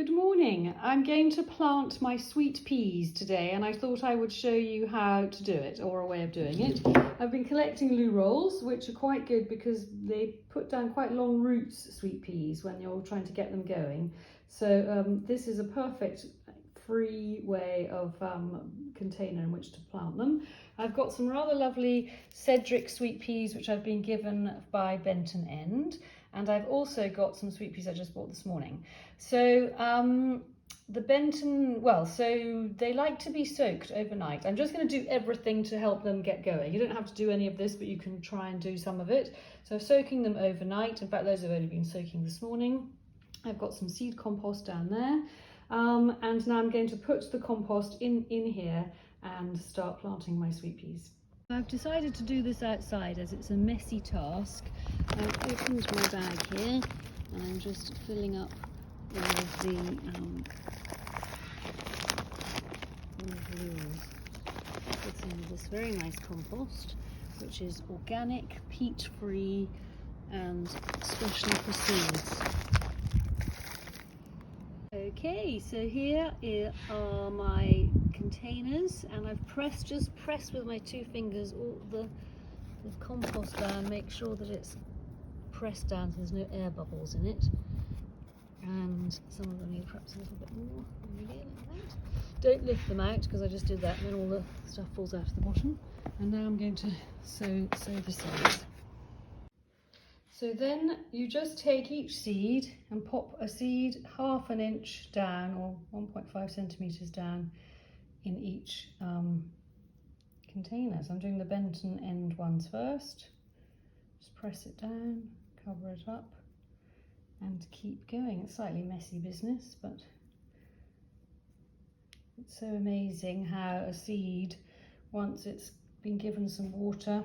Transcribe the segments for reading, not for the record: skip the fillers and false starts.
Good morning. I'm going to plant my sweet peas today, and I thought I would show you how to do it, or a way of doing it. I've been collecting loo rolls, which are quite good because they put down quite long roots, sweet peas, when you're trying to get them going. So this is a perfect free way of container in which to plant them. I've got some rather lovely Cedric sweet peas which I've been given by Benton End, and I've also got some sweet peas I just bought this morning. So the Benton, so they like to be soaked overnight. I'm just going to do everything to help them get going. You don't have to do any of this, but you can try and do some of it. So soaking them overnight. In fact, those have only been soaking this morning. I've got some seed compost down there. And now I'm going to put the compost in here and start planting my sweet peas. I've decided to do this outside as it's a messy task. I've opened my bag here and I'm just filling up all of the wheels. It's in this very nice compost, which is organic, peat-free and specially for seeds. Okay, so here are my containers, and I've just pressed with my two fingers all the compost down, make sure that it's pressed down so there's no air bubbles in it. And some of them need perhaps a little bit more, maybe like that. Don't lift them out because I just did that and then all the stuff falls out of the bottom. And now I'm going to sow the seeds. So then you just take each seed and pop a seed half an inch down or 1.5 centimetres down in each container. So I'm doing the Benton End ones first. Just press it down, cover it up and keep going. It's slightly messy business, but it's so amazing how a seed, once it's been given some water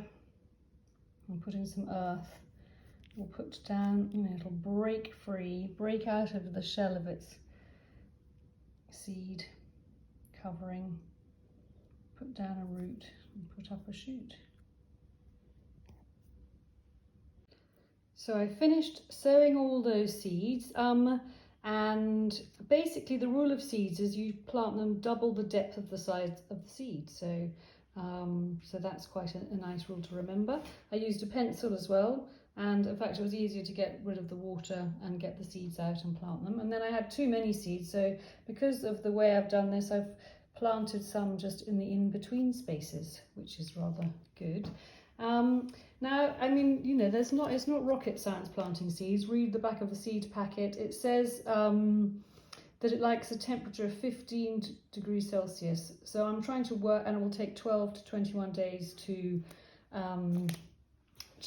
and put in some earth, will put down, it'll break free, break out of the shell of its seed covering, put down a root and put up a shoot. So I finished sowing all those seeds, and basically the rule of seeds is you plant them double the depth of the size of the seed. So that's quite a nice rule to remember. I used a pencil as well. And in fact, it was easier to get rid of the water and get the seeds out and plant them. And then I had too many seeds. So because of the way I've done this, I've planted some just in the in-between spaces, which is rather good. Now, I mean, it's not rocket science planting seeds. Read the back of the seed packet. It says that it likes a temperature of 15 degrees Celsius. So I'm trying to work, and it will take 12 to 21 days to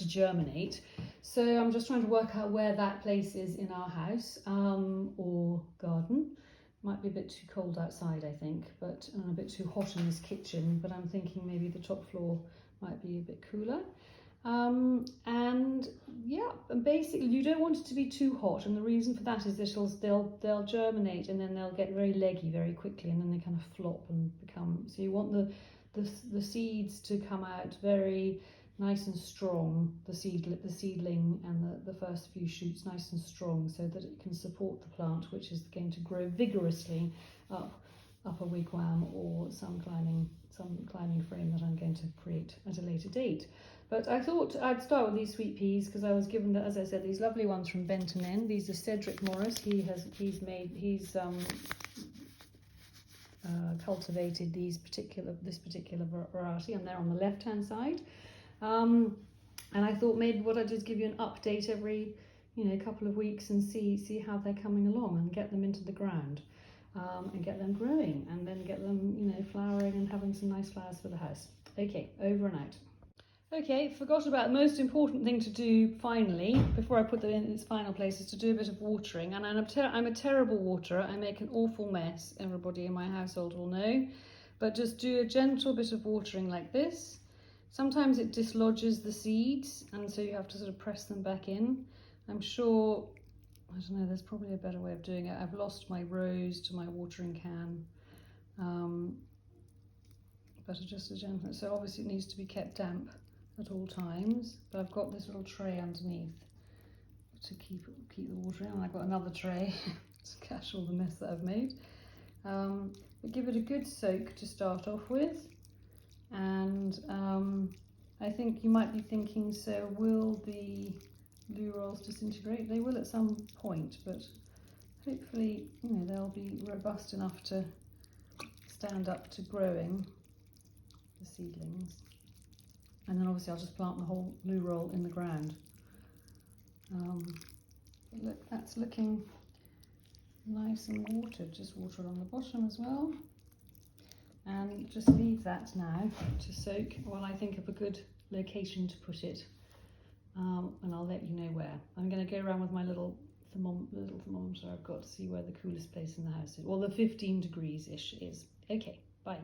germinate. So I'm just trying to work out where that place is in our house or garden. Might be a bit too cold outside, I think, but a bit too hot in this kitchen, but I'm thinking maybe the top floor might be a bit cooler. And basically you don't want it to be too hot, and the reason for that is that they'll germinate and then they'll get very leggy very quickly, and then they kind of flop and become, so you want the seeds to come out very nice and strong, the seedling and the first few shoots nice and strong, so that it can support the plant, which is going to grow vigorously up a wigwam or some climbing frame that I'm going to create at a later date. But I thought I'd start with these sweet peas because I was given, as I said, these lovely ones from Benton End. These are Cedric Morris. He's cultivated this particular variety, and they're on the left hand side. And I thought maybe what I'd do is give you an update every couple of weeks and see how they're coming along, and get them into the ground and get them growing, and then get them flowering and having some nice flowers for the house. Okay, over and out. Okay, forgot about the most important thing to do finally, before I put them in its final place, is to do a bit of watering. And I'm a terrible waterer. I make an awful mess, everybody in my household will know. But just do a gentle bit of watering like this. Sometimes it dislodges the seeds, and so you have to sort of press them back in. I'm sure, I don't know, there's probably a better way of doing it. I've lost my rose to my watering can. But just a gentle, so obviously it needs to be kept damp at all times, but I've got this little tray underneath to keep the water in. I've got another tray to catch wash all the mess that I've made. But give it a good soak to start off with. And I think you might be thinking, so will the loo rolls disintegrate? They will at some point, but hopefully, you know, they'll be robust enough to stand up to growing the seedlings. And then obviously I'll just plant the whole loo roll in the ground. Look, that's looking nice and watered. Just water along the bottom as well. And just leave that now to soak while I think of a good location to put it. And I'll let you know where. I'm going to go around with my little thermometer I've got to see where the coolest place in the house is. Well, the 15 degrees-ish is. Okay, bye.